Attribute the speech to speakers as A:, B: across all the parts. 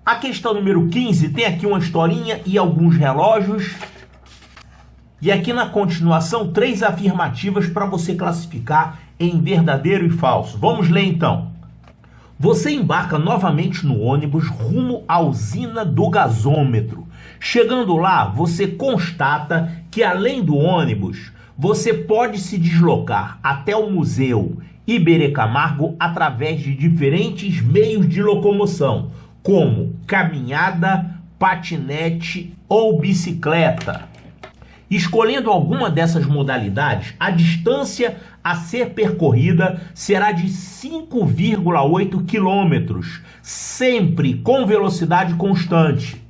A: A questão número 15 tem aqui uma historinha e alguns relógios. E aqui na continuação, 3 afirmativas para você classificar em verdadeiro e falso. Vamos ler então. Você embarca novamente no ônibus rumo à usina do gasômetro. Chegando lá, você constata que além do ônibus, você pode se deslocar até o Museu Iberê Camargo através de diferentes meios de locomoção, como caminhada, patinete ou bicicleta. Escolhendo alguma dessas modalidades, a distância a ser percorrida será de 5,8 quilômetros, sempre com velocidade constante.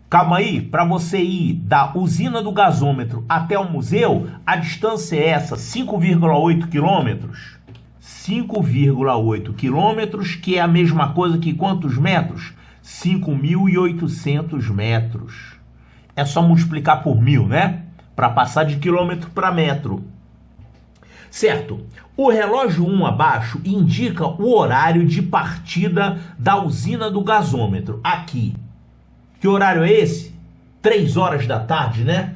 A: Calma aí, para você ir da usina do gasômetro até o museu, a distância é essa, 5,8 quilômetros. 5,8 quilômetros, que é a mesma coisa que quantos metros? 5.800 metros. É só multiplicar por 1.000, né? Para passar de quilômetro para metro. Certo. O relógio 1 abaixo indica o horário de partida da usina do gasômetro. Aqui. Que horário é esse? 3 horas da tarde, né?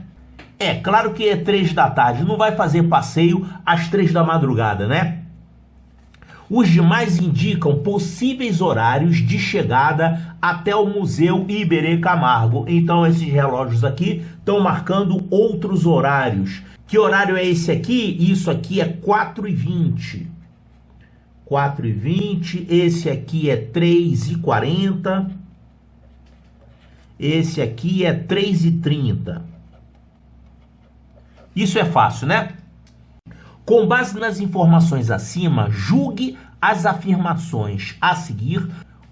A: É, claro que é 3 da tarde. Não vai fazer passeio às 3 da madrugada, né? Os demais indicam possíveis horários de chegada até o Museu Iberê Camargo. Então, esses relógios aqui estão marcando outros horários. Que horário é esse aqui? Isso aqui é 4h20. 4h20. Esse aqui é 3h40. Esse aqui é 3h30. Isso é fácil, né? Com base nas informações acima, julgue as afirmações a seguir,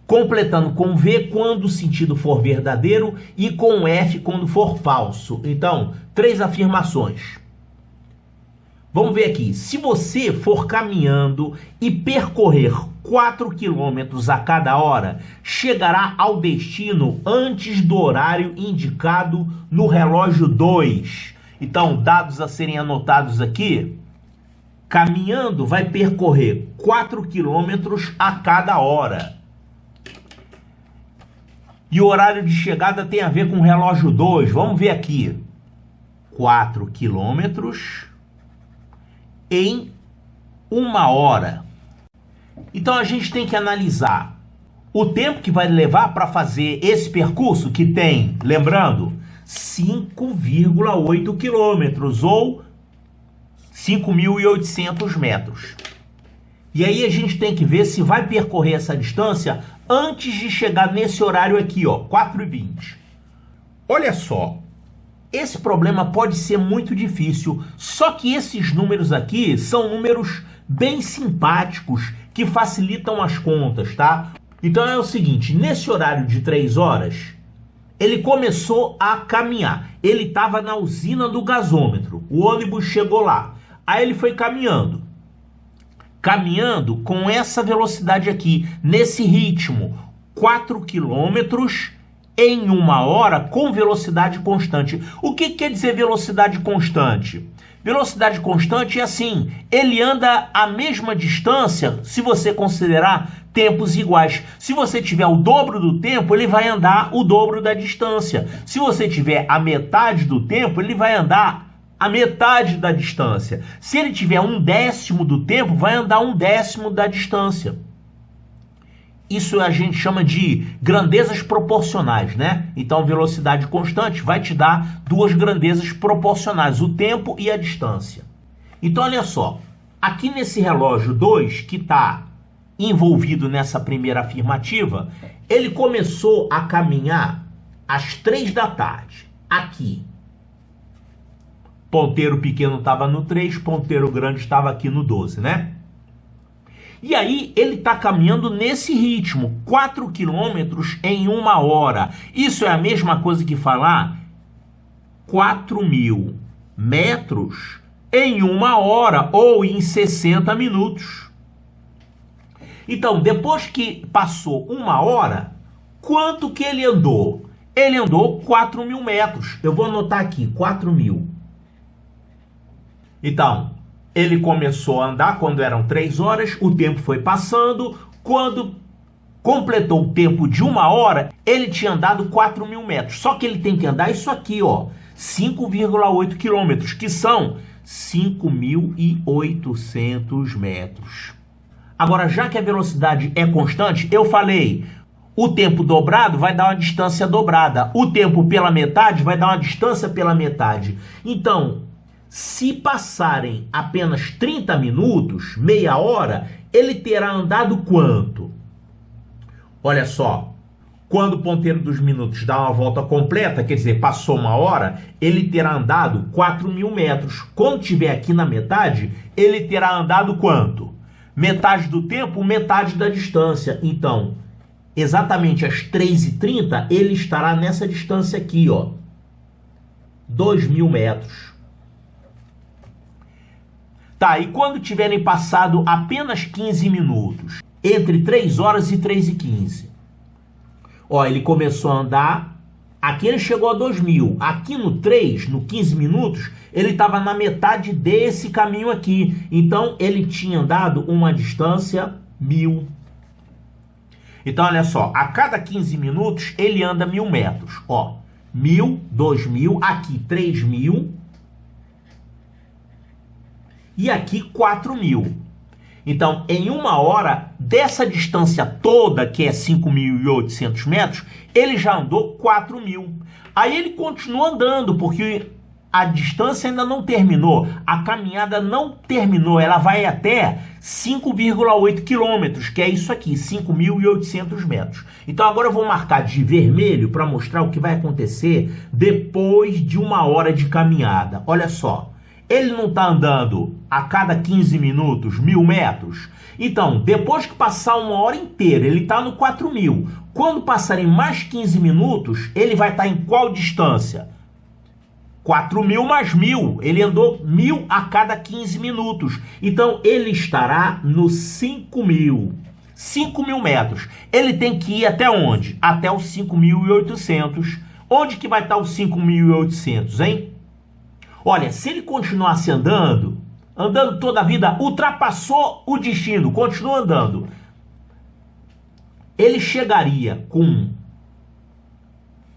A: completando com V quando o sentido for verdadeiro e com F quando for falso. Então, 3 afirmações. Vamos ver aqui. Se você for caminhando e percorrer 4 quilômetros a cada hora, chegará ao destino antes do horário indicado no relógio 2. Então, dados a serem anotados aqui. Caminhando vai percorrer 4 quilômetros a cada hora. E o horário de chegada tem a ver com o relógio 2. Vamos ver aqui. 4 quilômetros em 1 hora. Então a gente tem que analisar o tempo que vai levar para fazer esse percurso, que tem, lembrando, 5,8 quilômetros ou 5.800 metros. E aí a gente tem que ver se vai percorrer essa distância antes de chegar nesse horário aqui, ó, 4h20. Olha só, esse problema pode ser muito difícil, só que esses números aqui são números bem simpáticos que facilitam as contas, tá? Então é o seguinte, nesse horário de 3 horas, ele começou a caminhar. Ele estava na usina do gasômetro, o ônibus chegou lá. Aí ele foi caminhando com essa velocidade aqui, nesse ritmo, 4 quilômetros em 1 hora com velocidade constante. O que quer dizer velocidade constante? Velocidade constante é assim, ele anda a mesma distância se você considerar tempos iguais. Se você tiver o dobro do tempo, ele vai andar o dobro da distância. Se você tiver a metade do tempo, ele vai andar a metade da distância. Se ele tiver 1/10 do tempo, vai andar 1/10 da distância. Isso a gente chama de grandezas proporcionais, né? Então, velocidade constante vai te dar 2 grandezas proporcionais, o tempo e a distância. Então, olha só, aqui nesse relógio 2, que está envolvido nessa primeira afirmativa, ele começou a caminhar às 3 da tarde, aqui. Ponteiro pequeno estava no 3, ponteiro grande estava aqui no 12, né? E aí ele está caminhando nesse ritmo, 4 quilômetros em 1 hora. Isso é a mesma coisa que falar 4.000 metros em 1 hora ou em 60 minutos. Então, depois que passou 1 hora, quanto que ele andou? Ele andou 4.000 metros. Eu vou anotar aqui, 4.000. Então, ele começou a andar quando eram 3 horas, o tempo foi passando, quando completou o tempo de 1 hora, ele tinha andado 4.000 metros. Só que ele tem que andar isso aqui, ó, 5,8 quilômetros, que são 5.800 metros. Agora, já que a velocidade é constante, eu falei, o tempo dobrado vai dar uma distância dobrada. O tempo pela metade vai dar uma distância pela metade. Então, se passarem apenas 30 minutos, meia hora, ele terá andado quanto? Olha só, quando o ponteiro dos minutos dá uma volta completa, quer dizer, passou 1 hora, ele terá andado 4.000 metros. Quando estiver aqui na metade, ele terá andado quanto? Metade do tempo, metade da distância. Então, exatamente às 3h30, ele estará nessa distância aqui, ó, 2.000 metros. Tá, e quando tiverem passado apenas 15 minutos, entre 3 horas e 3h15, ó, ele começou a andar, aqui ele chegou a 2.000, aqui no 3, no 15 minutos, ele estava na metade desse caminho aqui, então ele tinha andado uma distância 1.000. Então, olha só, a cada 15 minutos ele anda 1.000 metros, ó, 1.000, 2.000, aqui 3.000 e aqui 4.000. Então, em 1 hora, dessa distância toda, que é 5.800 metros, ele já andou 4.000. Aí ele continua andando, porque a distância ainda não terminou, a caminhada não terminou, ela vai até 5,8 quilômetros, que é isso aqui, 5.800 metros. Então agora eu vou marcar de vermelho para mostrar o que vai acontecer depois de 1 hora de caminhada. Olha só, ele não está andando a cada 15 minutos 1.000 metros? Então, depois que passar 1 hora inteira, ele está no 4.000. Quando passarem mais 15 minutos, ele vai estar em qual distância? 4.000 mais 1.000, ele andou 1.000 a cada 15 minutos. Então, ele estará no 5.000. 5.000 metros. Ele tem que ir até onde? Até os 5.800. Onde que vai estar os 5.800, hein? Olha, se ele continuasse andando toda a vida, ultrapassou o destino, continua andando, ele chegaria com...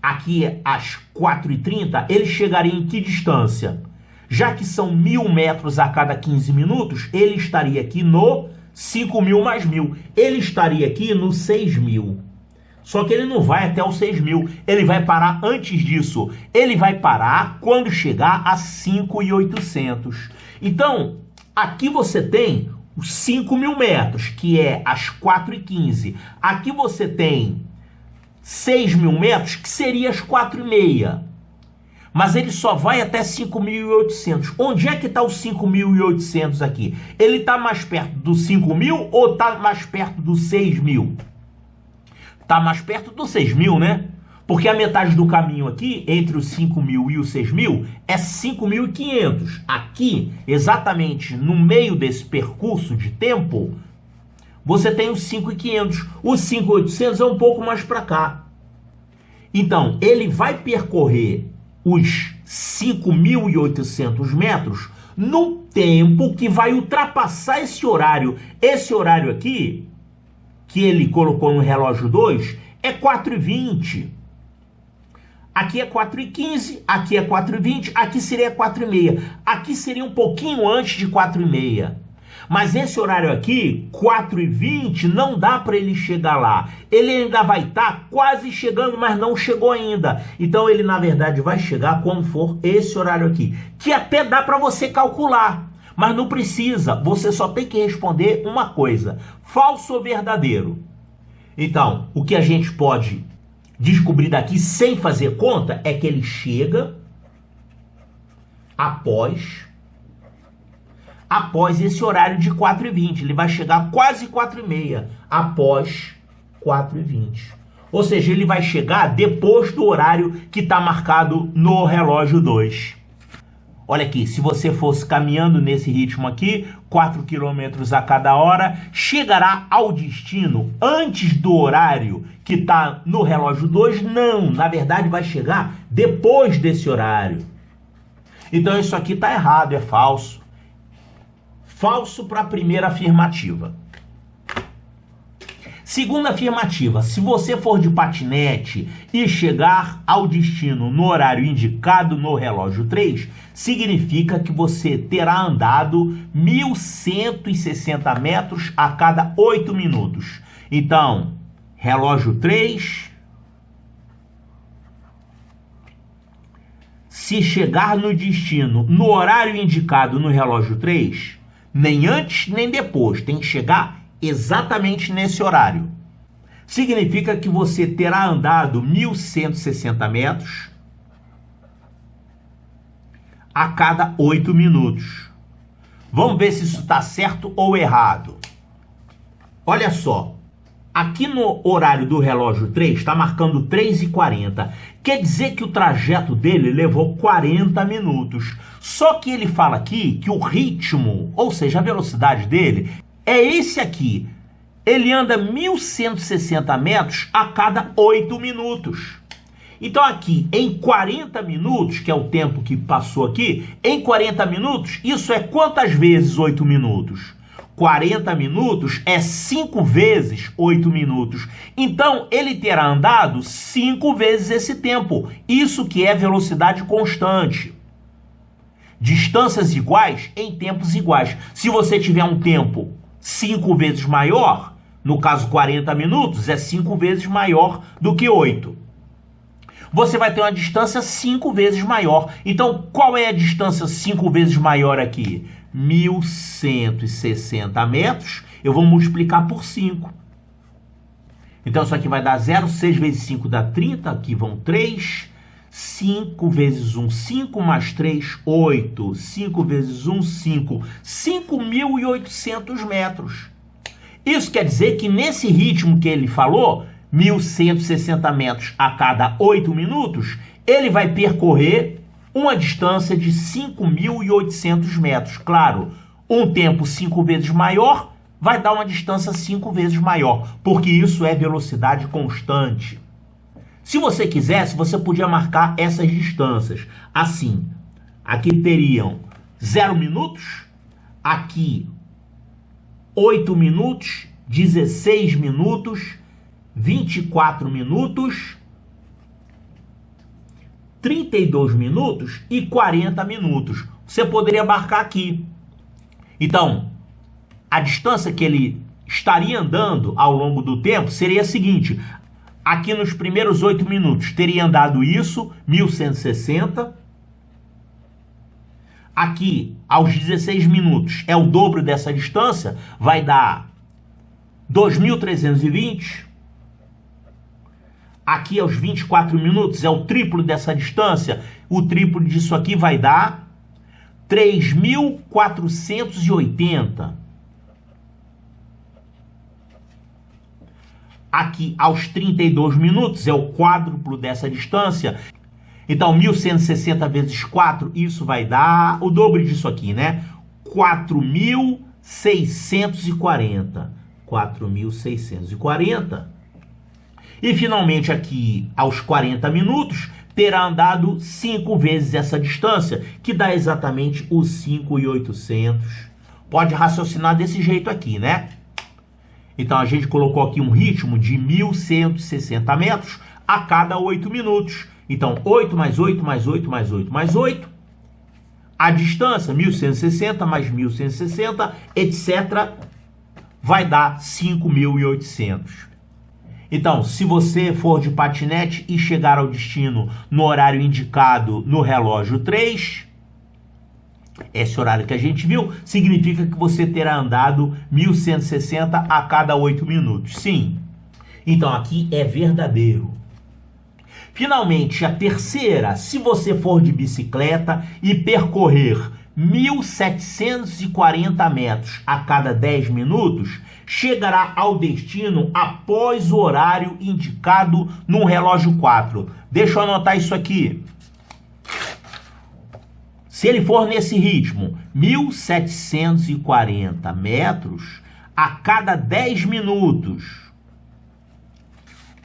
A: Aqui às 4h30, ele chegaria em que distância? Já que são 1.000 metros a cada 15 minutos, ele estaria aqui no 5.000 mais 1.000. Ele estaria aqui no 6.000. Só que ele não vai até os 6.000. Ele vai parar antes disso. Ele vai parar quando chegar a 5.800. Então, aqui você tem os 5.000 metros, que é às 4h15. Aqui você tem 6.000 metros, que seria as 4h30. Mas ele só vai até 5.800. Onde é que está o 5.800 aqui? Ele está mais perto do 5.000 ou está mais perto do 6.000? Está mais perto do 6.000, né? Porque a metade do caminho aqui, entre os 5.000 e os 6.000, é 5.500. Aqui, exatamente no meio desse percurso de tempo, você tem os 5.500. Os 5.800 é um pouco mais para cá. Então, ele vai percorrer os 5.800 metros no tempo que vai ultrapassar esse horário. Esse horário aqui, que ele colocou no relógio 2, é 4h20. Aqui é 4h15, aqui é 4h20, aqui seria 4h30. Aqui seria um pouquinho antes de 4h30. Mas esse horário aqui, 4h20, não dá para ele chegar lá. Ele ainda vai estar quase chegando, mas não chegou ainda. Então ele, na verdade, vai chegar quando for esse horário aqui. Que até dá para você calcular, mas não precisa. Você só tem que responder uma coisa: falso ou verdadeiro? Então, o que a gente pode descobrir daqui, sem fazer conta, é que ele chega após esse horário de 4h20. Ele vai chegar quase 4h30, após 4h20. Ou seja, ele vai chegar depois do horário que está marcado no relógio 2. Olha aqui, se você fosse caminhando nesse ritmo aqui, 4 km a cada hora, chegará ao destino antes do horário que está no relógio 2? Não, na verdade vai chegar depois desse horário. Então isso aqui está errado, é falso. Falso para a primeira afirmativa. Segunda afirmativa, se você for de patinete e chegar ao destino no horário indicado no relógio 3, significa que você terá andado 1.160 metros a cada 8 minutos. Então, relógio 3, se chegar no destino no horário indicado no relógio 3, nem antes nem depois, tem que chegar exatamente nesse horário. Significa que você terá andado 1.160 metros a cada 8 minutos. Vamos ver se isso está certo ou errado. Olha só, aqui no horário do relógio 3 está marcando 3h40. Quer dizer que o trajeto dele levou 40 minutos. Só que ele fala aqui que o ritmo, ou seja, a velocidade dele, é esse aqui. Ele anda 1.160 metros a cada 8 minutos. Então aqui, em 40 minutos, que é o tempo que passou aqui, em 40 minutos, isso é quantas vezes 8 minutos? 40 minutos é 5 vezes 8 minutos. Então, ele terá andado 5 vezes esse tempo. Isso que é velocidade constante. Distâncias iguais em tempos iguais. Se você tiver um tempo 5 vezes maior, no caso 40 minutos, é 5 vezes maior do que 8. Você vai ter uma distância 5 vezes maior. Então, qual é a distância 5 vezes maior aqui? 1.160 metros, eu vou multiplicar por 5. Então, isso aqui vai dar 0, 6 vezes 5 dá 30, aqui vão 3, 5 vezes 1, 5 mais 3, 8, 5 vezes 1, 5, 5.800 metros. Isso quer dizer que nesse ritmo que ele falou, 1.160 metros a cada 8 minutos, ele vai percorrer uma distância de 5.800 metros. Claro, um tempo 5 vezes maior vai dar uma distância 5 vezes maior, porque isso é velocidade constante. Se você quisesse, você podia marcar essas distâncias. Assim, aqui teriam 0 minutos, aqui 8 minutos, 16 minutos, 24 minutos, 32 minutos e 40 minutos. Você poderia marcar aqui. Então, a distância que ele estaria andando ao longo do tempo seria a seguinte. Aqui nos primeiros 8 minutos teria andado isso, 1.160. Aqui, aos 16 minutos, é o dobro dessa distância, vai dar 2.320. Aqui aos 24 minutos é o triplo dessa distância. O triplo disso aqui vai dar 3.480. Aqui aos 32 minutos é o quádruplo dessa distância. Então 1.160 vezes 4, isso vai dar o dobro disso aqui, né? 4.640. 4.640. E finalmente aqui, aos 40 minutos, terá andado 5 vezes essa distância, que dá exatamente os 5.800. Pode raciocinar desse jeito aqui, né? Então a gente colocou aqui um ritmo de 1.160 metros a cada 8 minutos. Então 8 mais 8 mais 8 mais 8 mais 8. A distância, 1.160 mais 1.160, etc., vai dar 5.800. Então, se você for de patinete e chegar ao destino no horário indicado no relógio 3, esse horário que a gente viu, significa que você terá andado 1.160 a cada 8 minutos. Sim. Então, aqui é verdadeiro. Finalmente, a terceira, se você for de bicicleta e percorrer 1.740 metros a cada 10 minutos, chegará ao destino após o horário indicado no relógio 4. Deixa eu anotar isso aqui. Se ele for nesse ritmo, 1.740 metros a cada 10 minutos.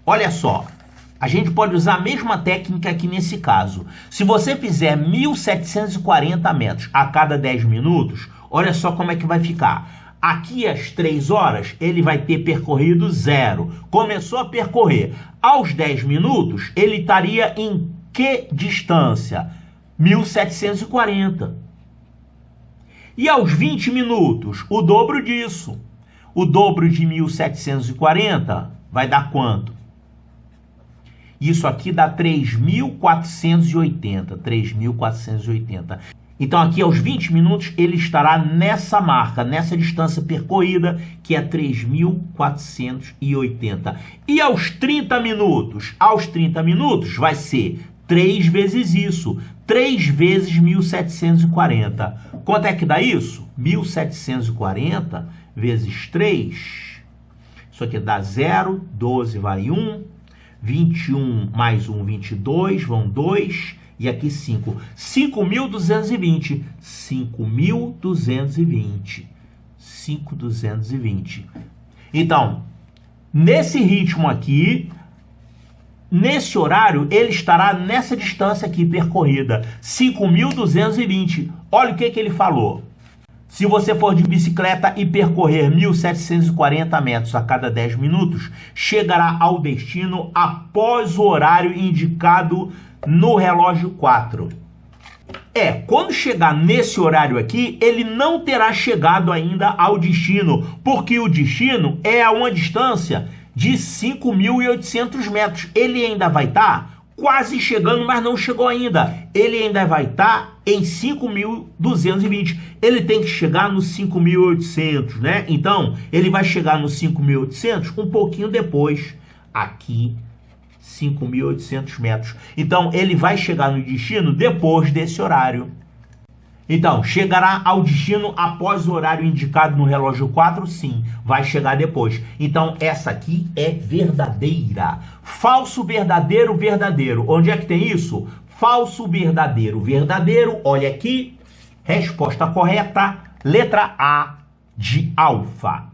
A: Olha só, a gente pode usar a mesma técnica aqui nesse caso. Se você fizer 1.740 metros a cada 10 minutos, olha só como é que vai ficar. Aqui às 3 horas, ele vai ter percorrido 0. Começou a percorrer. Aos 10 minutos, ele estaria em que distância? 1.740. E aos 20 minutos, o dobro disso. O dobro de 1.740 vai dar quanto? Isso aqui dá 3.480. 3.480. Então, aqui aos 20 minutos, ele estará nessa marca, nessa distância percorrida, que é 3.480. E aos 30 minutos? Aos 30 minutos vai ser 3 vezes isso. 3 vezes 1.740. Quanto é que dá isso? 1.740 vezes 3. Isso aqui dá 0, 12 vai 1, 21 mais 1, 22, vão 2. E aqui 5. 5.220. 5.220. 5.220. Então, nesse ritmo aqui, nesse horário, ele estará nessa distância aqui percorrida. 5.220. Olha o que ele falou. Se você for de bicicleta e percorrer 1.740 metros a cada 10 minutos, chegará ao destino após o horário indicado no relógio 4. Quando chegar nesse horário aqui, ele não terá chegado ainda ao destino, porque o destino é a uma distância de 5.800 metros. Ele ainda vai estar quase chegando, mas não chegou ainda. Ele ainda vai estar em 5.220. Ele tem que chegar nos 5.800, né? Então, ele vai chegar nos 5.800 um pouquinho depois, aqui, 5.800 metros. Então, ele vai chegar no destino depois desse horário. Então, chegará ao destino após o horário indicado no relógio 4? Sim, vai chegar depois. Então, essa aqui é verdadeira. Falso, verdadeiro, verdadeiro. Onde é que tem isso? Falso, verdadeiro, verdadeiro. Olha aqui. Resposta correta, letra A de alfa.